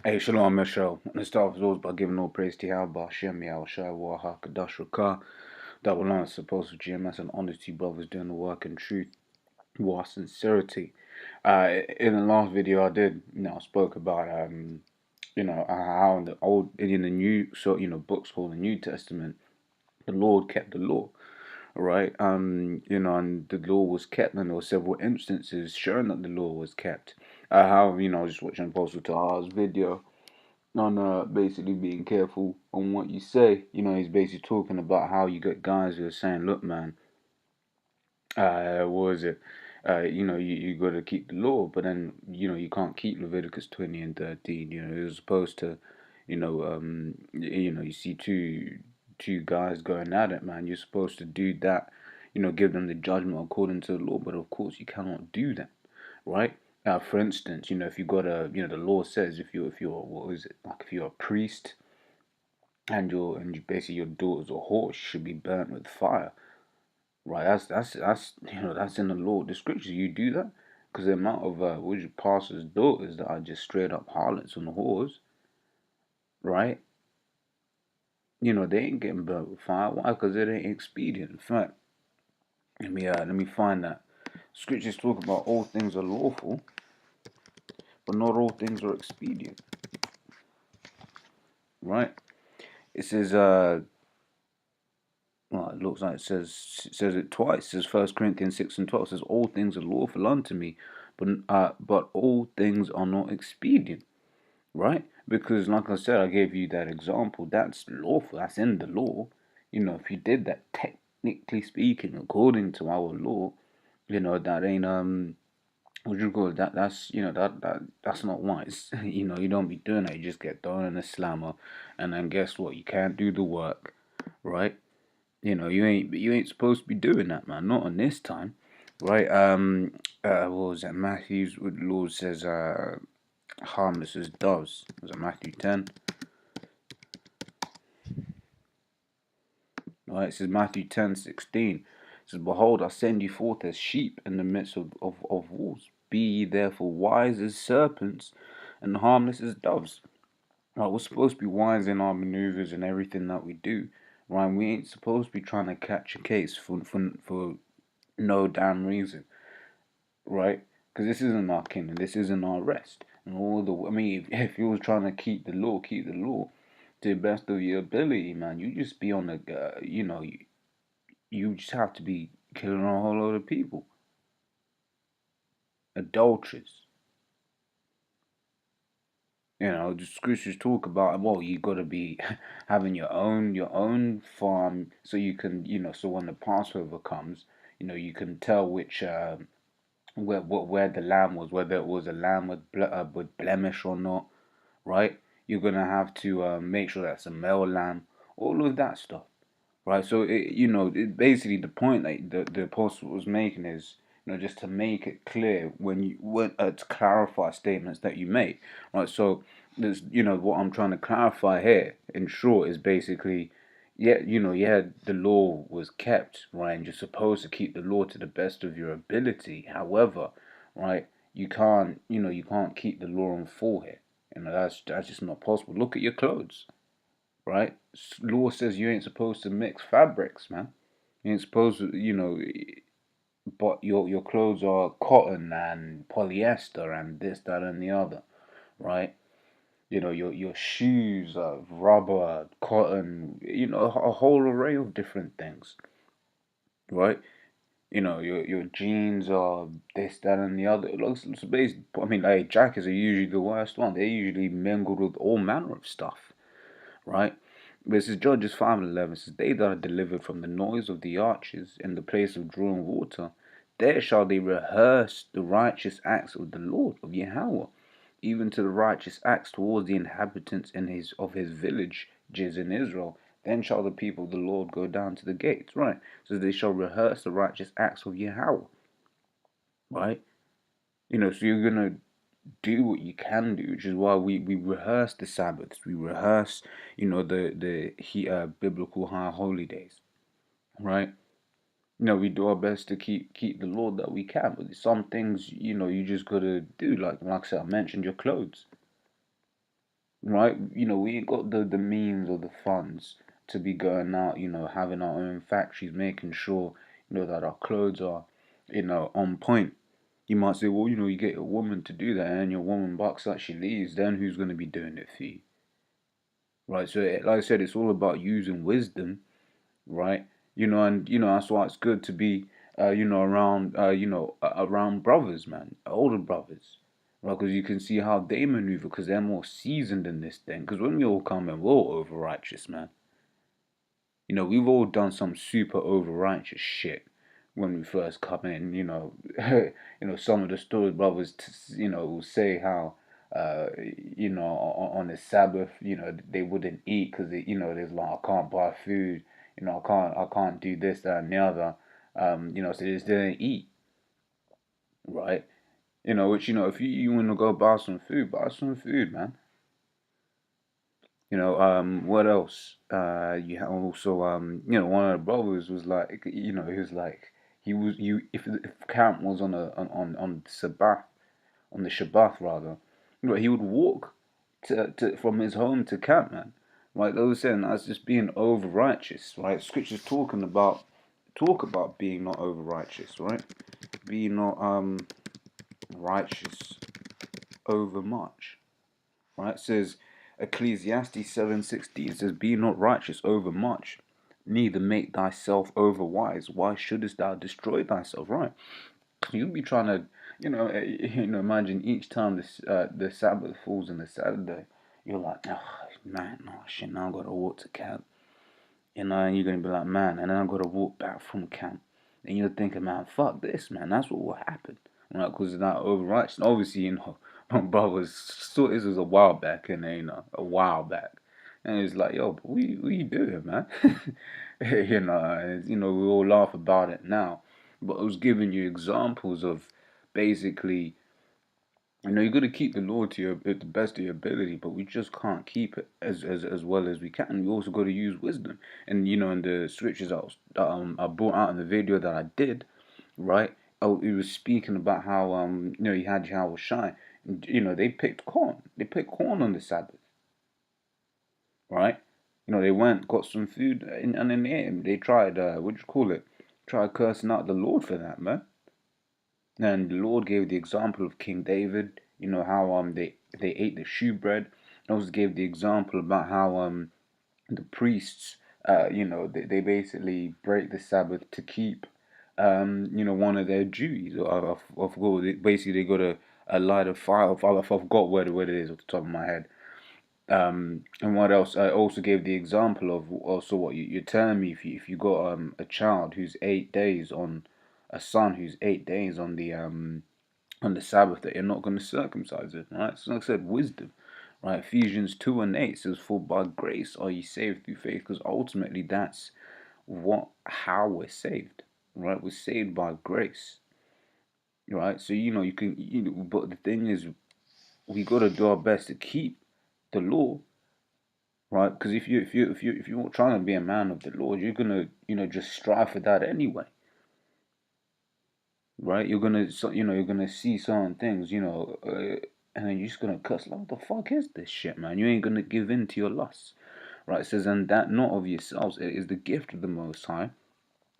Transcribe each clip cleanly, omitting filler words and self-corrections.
Hey, Shalom, Michelle. Let's start as always by giving all praise to Yahweh, Hashem, Yahweh, Shai, Kadash, Rakah. That will learn supposed to GMS and honesty brothers doing the work in truth, war, sincerity. In the last video I did, spoke about, how in the in the new, books called the New Testament, the Lord kept the law, right? And the law was kept, and there were several instances showing that the law was kept. I was just watching Apostle Tahar's video on basically being careful on what you say. He's basically talking about how you got guys who are saying, look, man, what is it? You got to keep the law, but then, you can't keep Leviticus 20 and 13. You're supposed to, you see two guys going at it, man. You're supposed to do that, give them the judgment according to the law, but of course you cannot do that, right? For instance, if you got the law says if you're what is it, like if you're a priest and you basically your daughter's a horse, you should be burnt with fire, right? That's that's in the law, the scriptures. You do that because the amount of pastors' daughters that are just straight up harlots on the whores, right? They ain't getting burnt with fire. Why? Because it ain't expedient. In fact, let me find that. Scriptures talk about all things are lawful, but not all things are expedient. Right? It says, well, it looks like it says it twice. It says 1 Corinthians 6 and 12. It says, all things are lawful unto me, but all things are not expedient. Right? Because, like I said, I gave you that example. That's lawful. That's in the law. If you did that, technically speaking, according to our law, that ain't what you call it? That's that's not wise. You don't be doing that. You just get thrown in a slammer, and then guess what? You can't do the work, right? You ain't supposed to be doing that, man. Not on this time, right? What was that? Matthew's Lord says, harmless as doves. Was it Matthew 10? Right, it says Matthew 10:16. It says, behold, I send you forth as sheep in the midst of wolves. Be ye therefore wise as serpents and harmless as doves. Right, we're supposed to be wise in our maneuvers and everything that we do. Right, we ain't supposed to be trying to catch a case for no damn reason. Right, because this isn't our kingdom. This isn't our rest. And if you was trying to keep the law to the best of your ability, man, you just be on the, you just have to be killing a whole lot of people. Adulterers. The scriptures talk about, well, you got to be having your own farm, so you can, so when the Passover comes, you can tell which where the lamb was, whether it was a lamb with blemish or not, right? You're gonna have to make sure that's a male lamb, all of that stuff, right? So basically the point that the apostle was making is, just to make it clear to clarify statements that you make, right? So there's, what I'm trying to clarify here, in short, is basically, yeah, the law was kept, right? And you're supposed to keep the law to the best of your ability. However, right, you can't keep the law in full here. That's just not possible. Look at your clothes, right? Law says you ain't supposed to mix fabrics, man. You ain't supposed to, but your clothes are cotton and polyester and this, that, and the other, right? Your shoes are rubber, cotton, a whole array of different things, right? Your jeans are this, that, and the other. It's based, like jackets are usually the worst one. They're usually mingled with all manner of stuff, right? This is Judges 5:11. It says, they that are delivered from the noise of the archers in the place of drawing water, there shall they rehearse the righteous acts of the Lord of Yahweh, even to the righteous acts towards the inhabitants of his villages in Israel. Then shall the people of the Lord go down to the gates, right? So they shall rehearse the righteous acts of Yahweh, right? So you're gonna do what you can do, which is why we rehearse the Sabbaths, we rehearse, the biblical high holy days, right? We do our best to keep the law that we can, but some things, you just gotta do, like I said, I mentioned your clothes, right? You know, we ain't got the means or the funds to be going out, you know, having our own factories, making sure, you know, that our clothes are, you know, on point. You might say, well, you know, you get a woman to do that, and your woman bucks out, she leaves, then who's going to be doing it for you? Right? So, like I said, it's all about using wisdom, right? You know, and, you know, that's why it's good to be, you know, around, around brothers, man, older brothers. Right, because you can see how they maneuver, because they're more seasoned in this thing. Because when we all come in, we're all over righteous, man. You know, we've all done some super over righteous shit when we first come in. You know, you know, some of the story brothers, you know, will say how, you know, on the Sabbath, you know, they wouldn't eat because you know, there's like, I can't buy food. You know, I can't do this, that, and the other. You know, so they just didn't eat, right? You know, which, you know, if you want to go buy some food, man. You know, what else? You have also, you know, one of the brothers was like, you know, he was like, if camp was on Sabbath, on the Shabbat rather, you know, he would walk to from his home to camp, man. Right, they were saying that's just being over righteous, right? Scriptures talk about being not over righteous, right? Being not righteous over much. Right? It says Ecclesiastes 7:16 says, "Be not righteous over much, neither make thyself over wise. Why shouldest thou destroy thyself?" Right? You'll be trying to, you know, imagine each time the Sabbath falls on the Saturday, you're like, oh man, no shit, now I gotta walk to camp. You know, and you're gonna be like, man, and then I gotta walk back from camp. And you're thinking, man, fuck this, man. That's what will happen, right? Because it's not overreaction. Obviously, you know, my brother's so this was a while back, and you know, a while back, and it's like, yo, but what you doing, man? You know, and, you know, we all laugh about it now, but I was giving you examples of basically, you know, you got to keep the law to your at the best of your ability, but we just can't keep it as well as we can. We also got to use wisdom, and you know, in the scriptures I brought out in the video that I did, right? Oh, he was speaking about how you know, he had Yahweh Shai, and, you know, they picked corn. They picked corn on the Sabbath, right? You know, they went got some food, and then they tried what do you call it? Tried cursing out the Lord for that, man. And the Lord gave the example of King David, you know, how they ate the shewbread. Also gave the example about how the priests, you know, they basically break the Sabbath to keep you know, one of their duties. I forgot. Basically, they got a light of fire. I forgot what it is off the top of my head. And what else? I also gave the example of also what you're telling me, if you got a child who's 8 days on a son who's 8 days on the Sabbath, that you're not going to circumcise it, right? So like I said, wisdom, right? Ephesians 2:8 says, "For by grace are ye saved through faith," because ultimately that's how we're saved, right? We're saved by grace, right? So you know, but the thing is, we got to do our best to keep the law, right? Because if you're trying to be a man of the Lord, you're gonna, you know, just strive for that anyway, right? You're gonna see certain things, you know, and then you're just gonna cuss like, what the fuck is this shit, man? You ain't gonna give in to your lusts, right? It says, "And that not of yourselves, it is the gift of the Most High,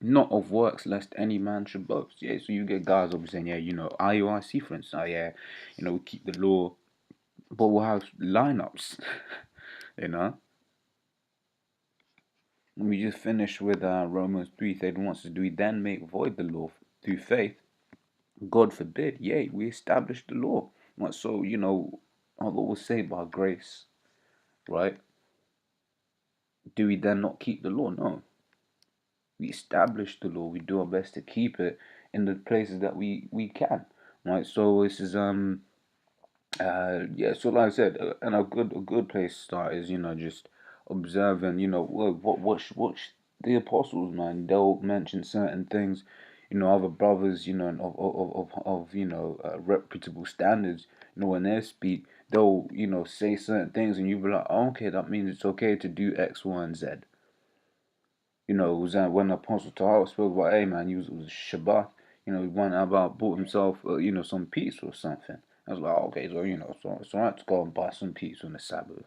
not of works, lest any man should boast." Yeah, so you get guys obviously saying, yeah, you know, IUIC for instance, oh yeah, you know, we keep the law, but we'll have lineups, you know. We just finished with Romans 3:31 wants to do we then make void the law through faith? God forbid. Yea, we established the law. Right, so, you know, although we're saved by grace, right? Do we then not keep the law? No. We establish the law. We do our best to keep it in the places that we can. Right? So this is yeah, so like I said, and a good place to start is, you know, just observing, you know, what the apostles, man, they'll mention certain things, you know, other brothers, you know, and of you know, reputable standards, you know, when they speak, they'll, you know, say certain things, and you be like, oh, okay, that means it's okay to do X, Y, and Z. You know, it was when the apostle Tahar spoke about, hey man, it was Shabbat, you know, he went about bought himself, you know, some peace or something. I was like, oh, okay, so, so it's alright to go and buy some pizza on the Sabbath.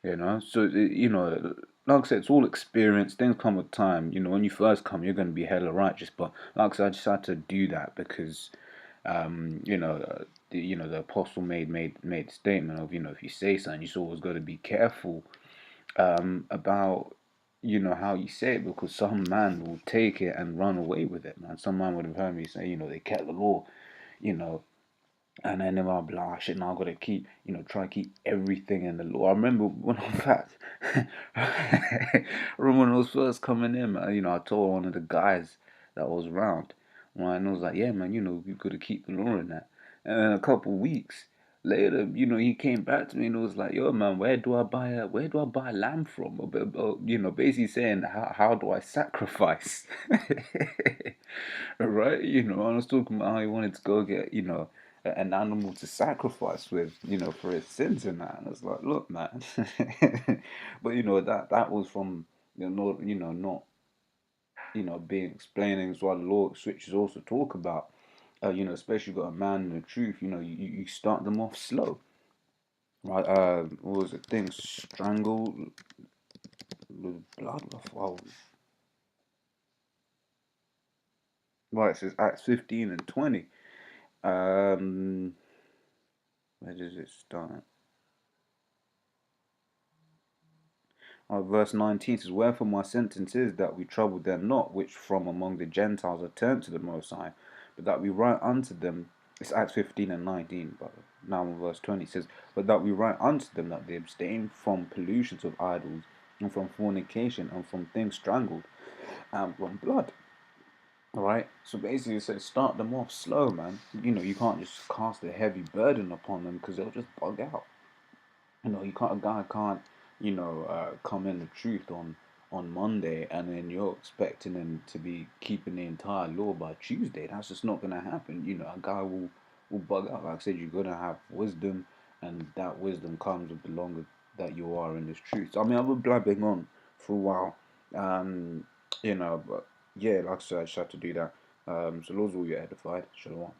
So, like I said, it's all experience. Things come with time. When you first come, you're going to be hella righteous. But like I said, I just had to do that because, the apostle made the statement of, if you say something, you always got to be careful about how you say it, because some man will take it and run away with it, man. Some man would have heard me say, they kept the law, you know, and then I'll be like, oh, shit, now I gotta keep, try to keep everything in the law. I remember when I was I remember when I was first coming in, man, I told one of the guys that was around, right, and I was like, yeah, man, you gotta keep the law in that. And then a couple weeks later, he came back to me and was like, yo, man, where do I buy lamb from? Basically saying, how do I sacrifice? Right? And I was talking about how he wanted to go get, an animal to sacrifice with, for his sins and that. And it's like, look, man. But that was from not being explaining what the law switches also talk about. Especially got a man in the truth. You start them off slow, right? What was it? Things strangle with blood. Oh, right. It says Acts 15 and 20. Where does it start? Verse 19 says, wherefore my sentence is that we trouble them not, which from among the Gentiles are turned to the Most High, but that we write unto them, it's Acts 15 and 19, but now in verse 20 it says, but that we write unto them that they abstain from pollutions of idols, and from fornication, and from things strangled, and from blood. Alright, so basically it says start them off slow, man. You can't just cast a heavy burden upon them because they'll just bug out. A guy can't, come in the truth on Monday and then you're expecting him to be keeping the entire law by Tuesday. That's just not gonna happen. A guy will bug out. Like I said, you're gonna have wisdom, and that wisdom comes with the longer that you are in this truth. So, I mean, I've been blabbing on for a while, but yeah, like I said, I just had to do that. So, Lord's will you're edified. Shalom.